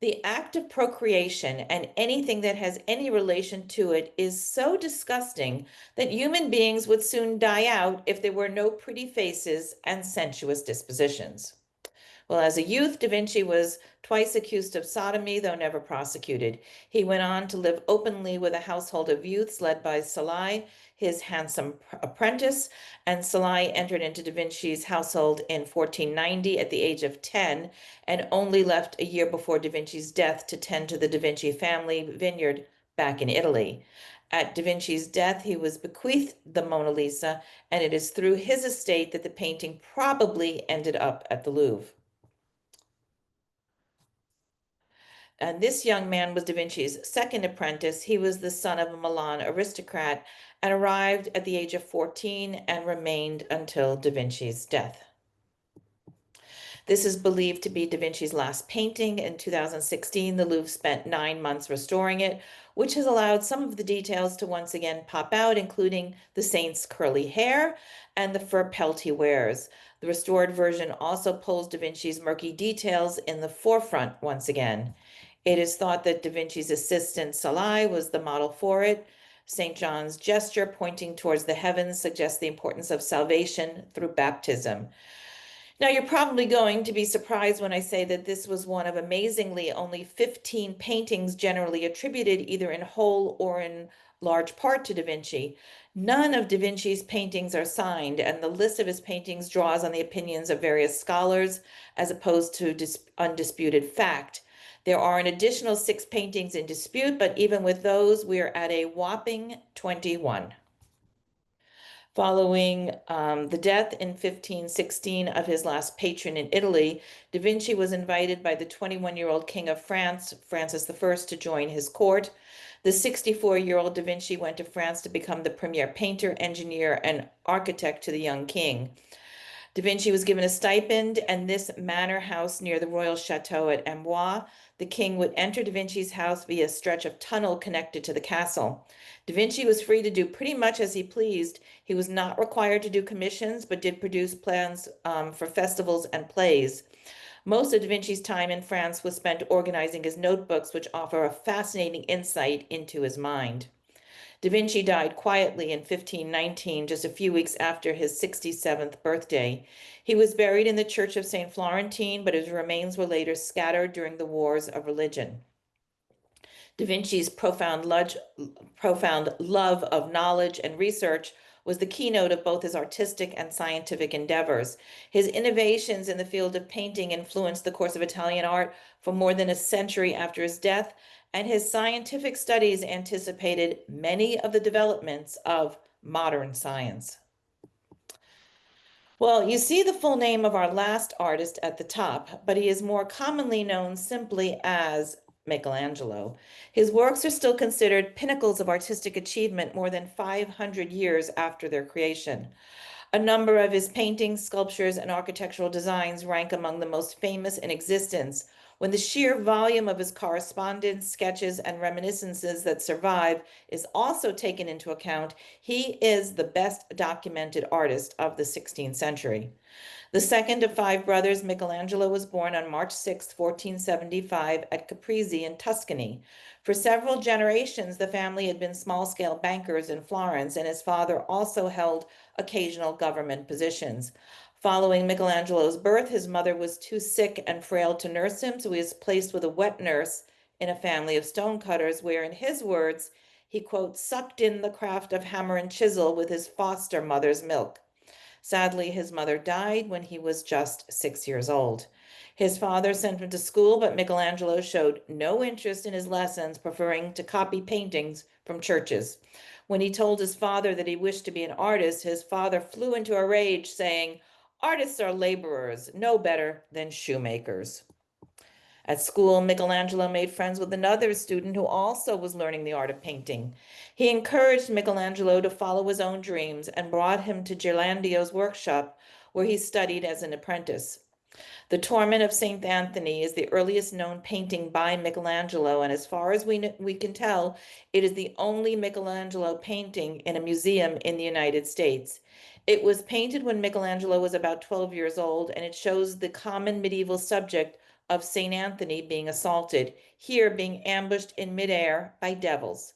"The act of procreation and anything that has any relation to it is so disgusting that human beings would soon die out if there were no pretty faces and sensuous dispositions." Well, as a youth, Da Vinci was twice accused of sodomy, though never prosecuted. He went on to live openly with a household of youths led by Salai, his handsome apprentice, and Salai entered into Da Vinci's household in 1490 at the age of 10 and only left a year before Da Vinci's death to tend to the Da Vinci family vineyard back in Italy. At Da Vinci's death, he was bequeathed the Mona Lisa, and it is through his estate that the painting probably ended up at the Louvre. And this young man was Da Vinci's second apprentice. He was the son of a Milan aristocrat and arrived at the age of 14 and remained until Da Vinci's death. This is believed to be Da Vinci's last painting. In 2016, the Louvre spent 9 months restoring it, which has allowed some of the details to once again pop out, including the saint's curly hair and the fur pelt he wears. The restored version also pulls Da Vinci's murky details in the forefront once again. It is thought that Da Vinci's assistant Salai was the model for it. St. John's gesture pointing towards the heavens suggests the importance of salvation through baptism. Now, you're probably going to be surprised when I say that this was one of amazingly only 15 paintings generally attributed either in whole or in large part to Da Vinci. None of Da Vinci's paintings are signed, and the list of his paintings draws on the opinions of various scholars as opposed to undisputed fact. There are an additional 6 paintings in dispute, but even with those, we are at a whopping 21. Following the death in 1516 of his last patron in Italy, Da Vinci was invited by the 21-year-old King of France, Francis I, to join his court. The 64-year-old Da Vinci went to France to become the premier painter, engineer, and architect to the young king. Da Vinci was given a stipend, and this manor house near the royal chateau at Amboise, the king would enter Da Vinci's house via a stretch of tunnel connected to the castle. Da Vinci was free to do pretty much as he pleased. He was not required to do commissions, but did produce plans for festivals and plays. Most of Da Vinci's time in France was spent organizing his notebooks, which offer a fascinating insight into his mind. Da Vinci died quietly in 1519, just a few weeks after his 67th birthday. He was buried in the Church of St. Florentine, but his remains were later scattered during the wars of religion. Da Vinci's profound love of knowledge and research was the keynote of both his artistic and scientific endeavors. His innovations in the field of painting influenced the course of Italian art for more than a century after his death, and his scientific studies anticipated many of the developments of modern science. Well, you see the full name of our last artist at the top, but he is more commonly known simply as Michelangelo. His works are still considered pinnacles of artistic achievement more than 500 years after their creation. A number of his paintings, sculptures, and architectural designs rank among the most famous in existence. When the sheer volume of his correspondence, sketches, and reminiscences that survive is also taken into account, he is the best documented artist of the 16th century. The second of 5 brothers, Michelangelo was born on March 6, 1475 at Caprese in Tuscany. For several generations, the family had been small-scale bankers in Florence, and his father also held occasional government positions. Following Michelangelo's birth, his mother was too sick and frail to nurse him, so he was placed with a wet nurse in a family of stonecutters, where, in his words, he, quote, sucked in the craft of hammer and chisel with his foster mother's milk. Sadly, his mother died when he was just 6 years old. His father sent him to school, but Michelangelo showed no interest in his lessons, preferring to copy paintings from churches. When he told his father that he wished to be an artist, his father flew into a rage, saying, "Artists are laborers, no better than shoemakers." At school, Michelangelo made friends with another student who also was learning the art of painting. He encouraged Michelangelo to follow his own dreams and brought him to Ghirlandio's workshop, where he studied as an apprentice. The Torment of St. Anthony is the earliest known painting by Michelangelo, and as far as we can tell, it is the only Michelangelo painting in a museum in the United States. It was painted when Michelangelo was about 12 years old, and it shows the common medieval subject of St. Anthony being assaulted, here being ambushed in midair by devils.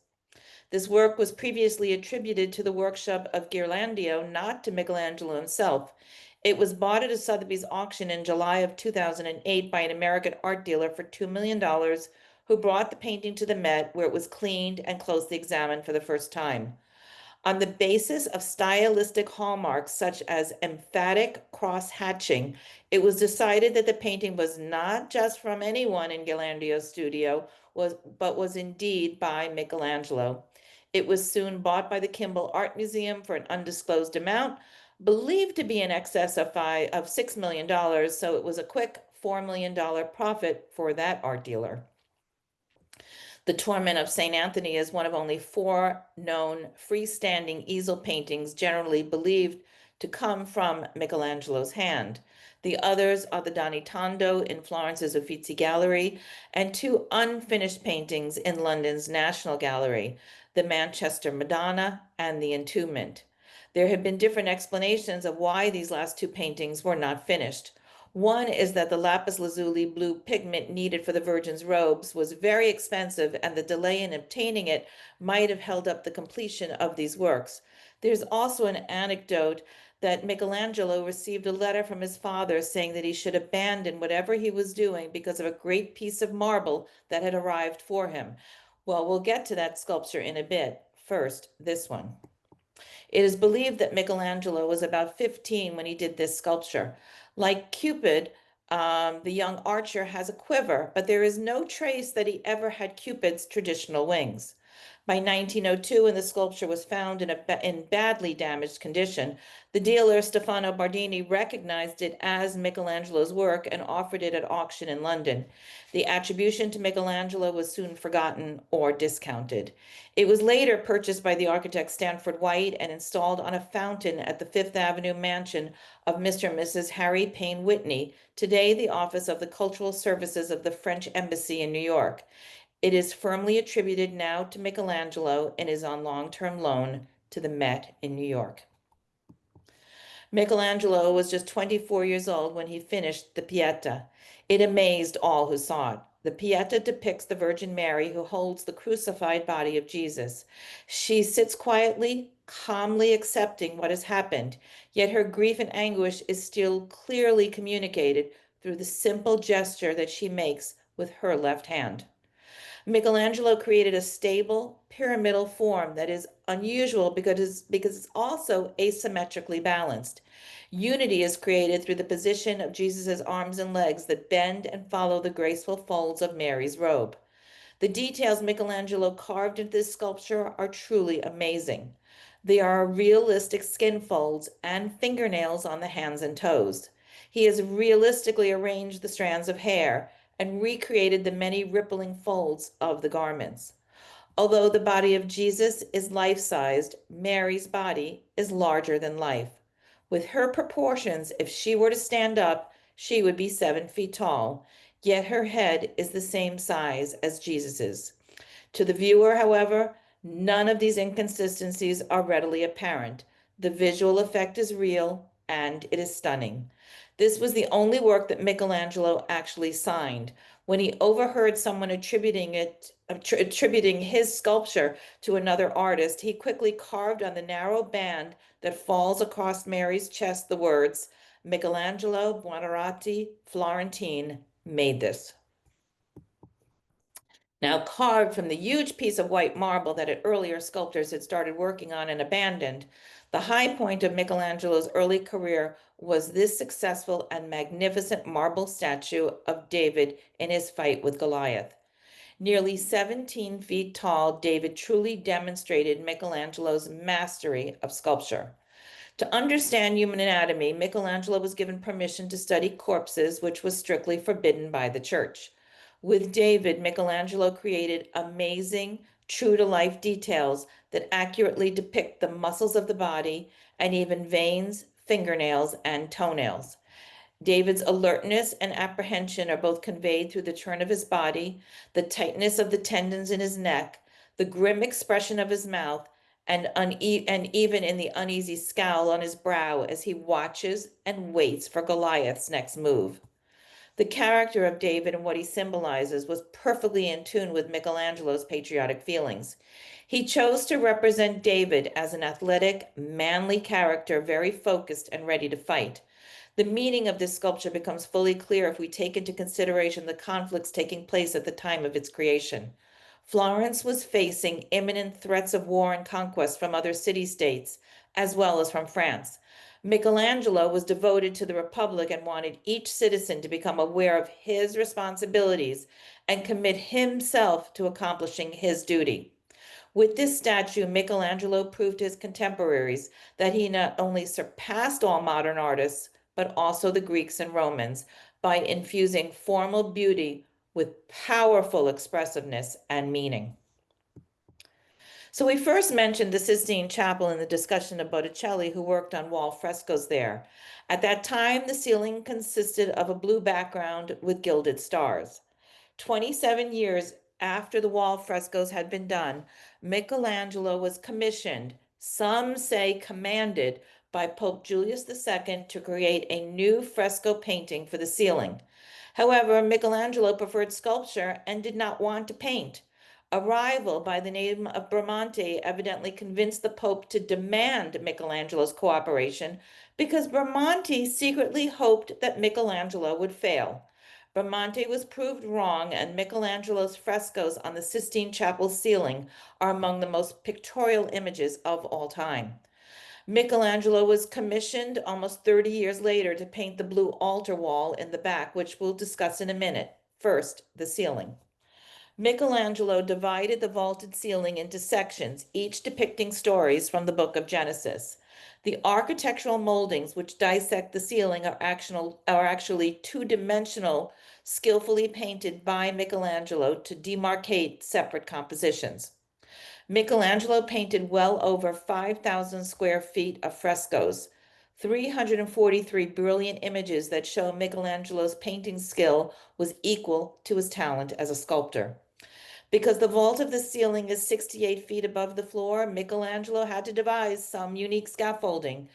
This work was previously attributed to the workshop of Ghirlandaio, not to Michelangelo himself. It was bought at a Sotheby's auction in July of 2008 by an American art dealer for $2 million, who brought the painting to the Met, where it was cleaned and closely examined for the first time. On the basis of stylistic hallmarks such as emphatic cross-hatching, it was decided that the painting was not just from anyone in Ghirlandaio's studio, but was indeed by Michelangelo. It was soon bought by the Kimball Art Museum for an undisclosed amount, believed to be in excess of $6 million, so it was a quick $4 million profit for that art dealer. The Torment of St. Anthony is one of only 4 known freestanding easel paintings generally believed to come from Michelangelo's hand. The others are the Doni Tondo in Florence's Uffizi Gallery and 2 unfinished paintings in London's National Gallery, the Manchester Madonna and the Entombment. There have been different explanations of why these last 2 paintings were not finished. One is that the lapis lazuli blue pigment needed for the Virgin's robes was very expensive, and the delay in obtaining it might have held up the completion of these works. There's also an anecdote that Michelangelo received a letter from his father saying that he should abandon whatever he was doing because of a great piece of marble that had arrived for him. Well, we'll get to that sculpture in a bit. First, this one. It is believed that Michelangelo was about 15 when he did this sculpture. Like Cupid, the young archer has a quiver, but there is no trace that he ever had Cupid's traditional wings. By 1902, when the sculpture was found in badly damaged condition, the dealer Stefano Bardini recognized it as Michelangelo's work and offered it at auction in London. The attribution to Michelangelo was soon forgotten or discounted. It was later purchased by the architect Stanford White and installed on a fountain at the Fifth Avenue mansion of Mr. and Mrs. Harry Payne Whitney, today the office of the Cultural Services of the French Embassy in New York. It is firmly attributed now to Michelangelo and is on long-term loan to the Met in New York. Michelangelo was just 24 years old when he finished the Pietà. It amazed all who saw it. The Pietà depicts the Virgin Mary who holds the crucified body of Jesus. She sits quietly, calmly accepting what has happened, yet her grief and anguish is still clearly communicated through the simple gesture that she makes with her left hand. Michelangelo created a stable pyramidal form that is unusual because it's also asymmetrically balanced. Unity is created through the position of Jesus' arms and legs that bend and follow the graceful folds of Mary's robe. The details Michelangelo carved into this sculpture are truly amazing. There are realistic skin folds and fingernails on the hands and toes. He has realistically arranged the strands of hair and recreated the many rippling folds of the garments. Although the body of Jesus is life-sized, Mary's body is larger than life. With her proportions, if she were to stand up, she would be 7 feet tall, yet her head is the same size as Jesus's. To the viewer, however, none of these inconsistencies are readily apparent. The visual effect is real, and it is stunning. This was the only work that Michelangelo actually signed. When he overheard someone attributing his sculpture to another artist, he quickly carved on the narrow band that falls across Mary's chest the words, "Michelangelo Buonarroti, Florentine, made this." Now carved from the huge piece of white marble that earlier sculptors had started working on and abandoned, the high point of Michelangelo's early career was this successful and magnificent marble statue of David in his fight with Goliath. Nearly 17 feet tall, David truly demonstrated Michelangelo's mastery of sculpture. To understand human anatomy, Michelangelo was given permission to study corpses, which was strictly forbidden by the church. With David, Michelangelo created amazing, true-to-life details that accurately depict the muscles of the body and even veins, fingernails, and toenails. David's alertness and apprehension are both conveyed through the turn of his body, the tightness of the tendons in his neck, the grim expression of his mouth, and even in the uneasy scowl on his brow as he watches and waits for Goliath's next move. The character of David and what he symbolizes was perfectly in tune with Michelangelo's patriotic feelings. He chose to represent David as an athletic, manly character, very focused and ready to fight. The meaning of this sculpture becomes fully clear if we take into consideration the conflicts taking place at the time of its creation. Florence was facing imminent threats of war and conquest from other city-states, as well as from France. Michelangelo was devoted to the Republic and wanted each citizen to become aware of his responsibilities and commit himself to accomplishing his duty. With this statue, Michelangelo proved to his contemporaries that he not only surpassed all modern artists, but also the Greeks and Romans by infusing formal beauty with powerful expressiveness and meaning. So we first mentioned the Sistine Chapel in the discussion of Botticelli, who worked on wall frescoes there. At that time, the ceiling consisted of a blue background with gilded stars. 27 years after the wall frescoes had been done, Michelangelo was commissioned, some say commanded, by Pope Julius II to create a new fresco painting for the ceiling. However, Michelangelo preferred sculpture and did not want to paint. A rival by the name of Bramante evidently convinced the Pope to demand Michelangelo's cooperation because Bramante secretly hoped that Michelangelo would fail. Bramante was proved wrong, and Michelangelo's frescoes on the Sistine Chapel ceiling are among the most pictorial images of all time. Michelangelo was commissioned almost 30 years later to paint the blue altar wall in the back, which we'll discuss in a minute. First, the ceiling. Michelangelo divided the vaulted ceiling into sections, each depicting stories from the book of Genesis. The architectural moldings which dissect the ceiling are actually two-dimensional, skillfully painted by Michelangelo to demarcate separate compositions. Michelangelo painted well over 5,000 square feet of frescoes, 343 brilliant images that show Michelangelo's painting skill was equal to his talent as a sculptor. Because the vault of the ceiling is 68 feet above the floor, Michelangelo had to devise some unique scaffolding.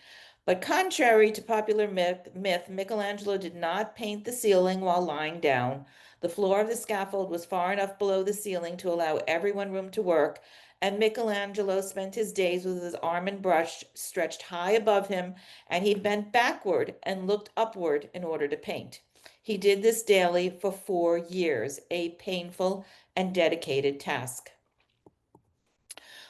But contrary to popular myth, Michelangelo did not paint the ceiling while lying down. The floor of the scaffold was far enough below the ceiling to allow everyone room to work, and Michelangelo spent his days with his arm and brush stretched high above him, and he bent backward and looked upward in order to paint. He did this daily for 4 years, a painful and dedicated task.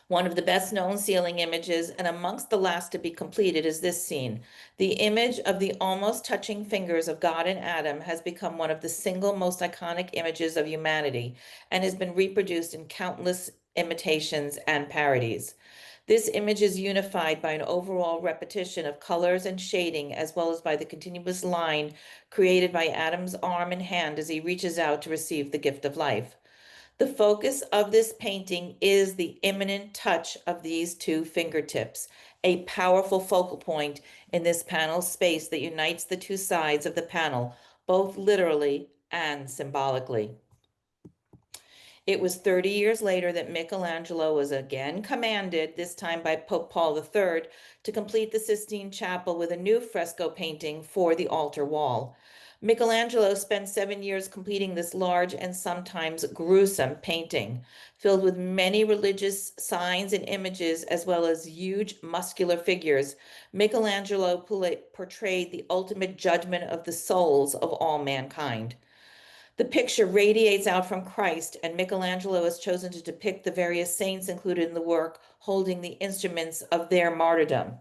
One of the best known ceiling images, and amongst the last to be completed, is this scene. The image of the almost touching fingers of God and Adam has become one of the single most iconic images of humanity and has been reproduced in countless imitations and parodies. This image is unified by an overall repetition of colors and shading, as well as by the continuous line created by Adam's arm and hand as he reaches out to receive the gift of life. The focus of this painting is the imminent touch of these two fingertips, a powerful focal point in this panel space that unites the two sides of the panel, both literally and symbolically. It was 30 years later that Michelangelo was again commanded, this time by Pope Paul III, to complete the Sistine Chapel with a new fresco painting for the altar wall. Michelangelo spent 7 years completing this large and sometimes gruesome painting, filled with many religious signs and images, as well as huge muscular figures. Michelangelo portrayed the ultimate judgment of the souls of all mankind. The picture radiates out from Christ, and Michelangelo has chosen to depict the various saints included in the work holding the instruments of their martyrdom.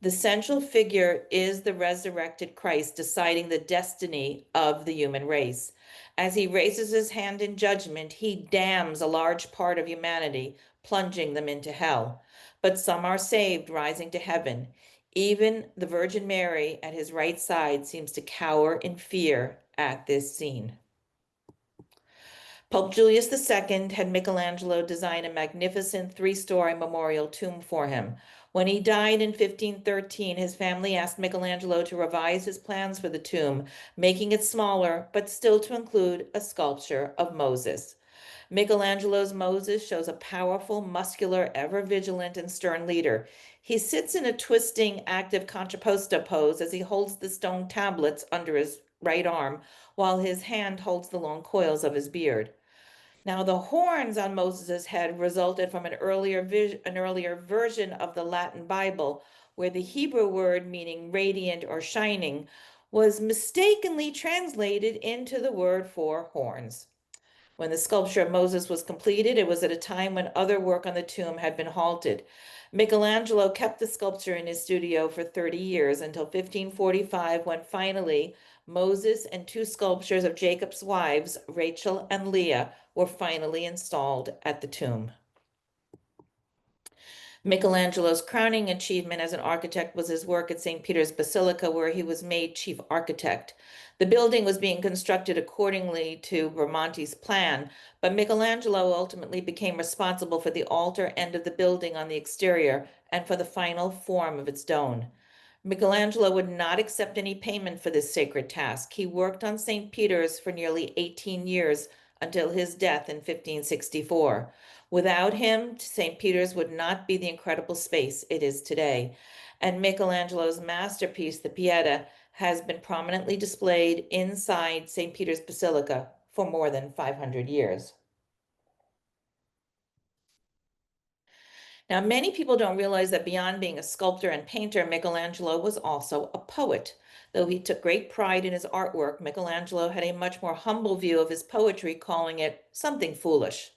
The central figure is the resurrected Christ deciding the destiny of the human race. As he raises his hand in judgment, he damns a large part of humanity, plunging them into hell. But some are saved, rising to heaven. Even the Virgin Mary at his right side seems to cower in fear at this scene. Pope Julius II had Michelangelo design a magnificent 3-story memorial tomb for him. When he died in 1513, his family asked Michelangelo to revise his plans for the tomb, making it smaller, but still to include a sculpture of Moses. Michelangelo's Moses shows a powerful, muscular, ever vigilant, and stern leader. He sits in a twisting, active contrapposto pose as he holds the stone tablets under his right arm, while his hand holds the long coils of his beard. Now, the horns on Moses' head resulted from an earlier version of the Latin Bible, where the Hebrew word meaning radiant or shining was mistakenly translated into the word for horns. When the sculpture of Moses was completed, it was at a time when other work on the tomb had been halted. Michelangelo kept the sculpture in his studio for 30 years until 1545, when finally Moses and two sculptures of Jacob's wives, Rachel and Leah, were finally installed at the tomb. Michelangelo's crowning achievement as an architect was his work at St. Peter's Basilica, where he was made chief architect. The building was being constructed accordingly to Bramantes's plan, but Michelangelo ultimately became responsible for the altar end of the building on the exterior and for the final form of its dome. Michelangelo would not accept any payment for this sacred task. He worked on St. Peter's for nearly 18 years until his death in 1564. Without him, St. Peter's would not be the incredible space it is today. And Michelangelo's masterpiece, the Pieta, has been prominently displayed inside St. Peter's Basilica for more than 500 years. Now, many people don't realize that beyond being a sculptor and painter, Michelangelo was also a poet. Though he took great pride in his artwork, Michelangelo had a much more humble view of his poetry, calling it something foolish.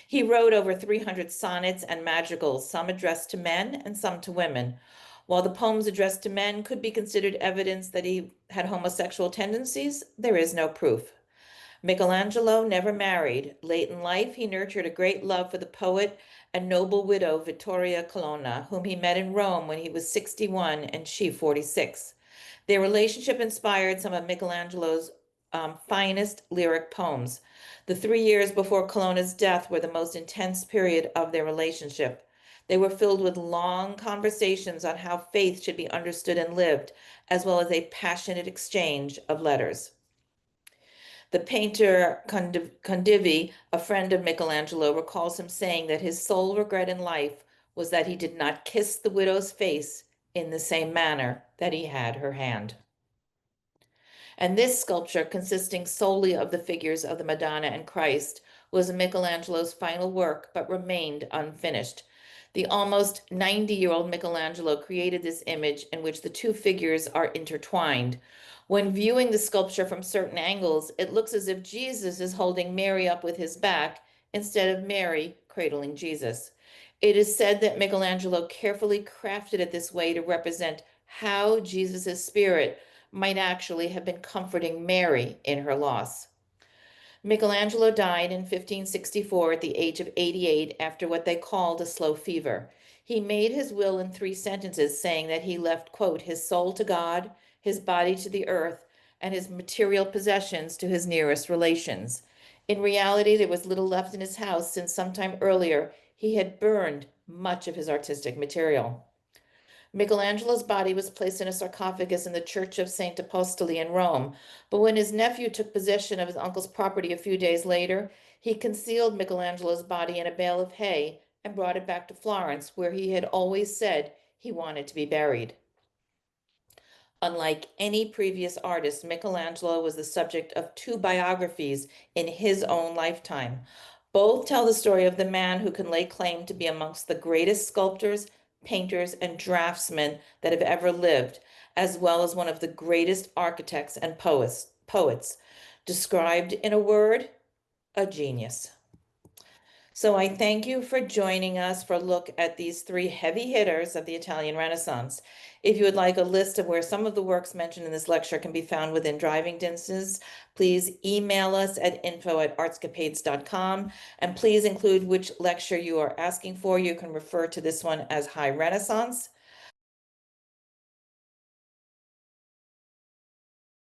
He wrote over 300 sonnets and madrigals, some addressed to men and some to women. While the poems addressed to men could be considered evidence that he had homosexual tendencies, there is no proof. Michelangelo never married. Late in life, he nurtured a great love for the poet and noble widow Vittoria Colonna, whom he met in Rome when he was 61 and she 46. Their relationship inspired some of Michelangelo's finest lyric poems. The 3 years before Colonna's death were the most intense period of their relationship. They were filled with long conversations on how faith should be understood and lived, as well as a passionate exchange of letters. The painter Condivi, a friend of Michelangelo, recalls him saying that his sole regret in life was that he did not kiss the widow's face in the same manner that he had her hand. And this sculpture, consisting solely of the figures of the Madonna and Christ, was Michelangelo's final work, but remained unfinished. The almost 90-year-old Michelangelo created this image in which the two figures are intertwined. When viewing the sculpture from certain angles, it looks as if Jesus is holding Mary up with his back instead of Mary cradling Jesus. It is said that Michelangelo carefully crafted it this way to represent how Jesus' spirit might actually have been comforting Mary in her loss. Michelangelo died in 1564 at the age of 88 after what they called a slow fever. He made his will in 3 sentences, saying that he left, quote, his soul to God, his body to the earth, and his material possessions to his nearest relations. In reality, there was little left in his house, since sometime earlier he had burned much of his artistic material. Michelangelo's body was placed in a sarcophagus in the Church of St. Apostoli in Rome, but when his nephew took possession of his uncle's property a few days later, he concealed Michelangelo's body in a bale of hay and brought it back to Florence, where he had always said he wanted to be buried. Unlike any previous artist, Michelangelo was the subject of 2 biographies in his own lifetime. Both tell the story of the man who can lay claim to be amongst the greatest sculptors, painters, and draftsmen that have ever lived, as well as one of the greatest architects and poets. Described in a word, a genius. So I thank you for joining us for a look at these 3 heavy hitters of the Italian Renaissance. If you would like a list of where some of the works mentioned in this lecture can be found within driving distances, please email us at info@artscapades.com, and please include which lecture you are asking for. You can refer to this one as High Renaissance,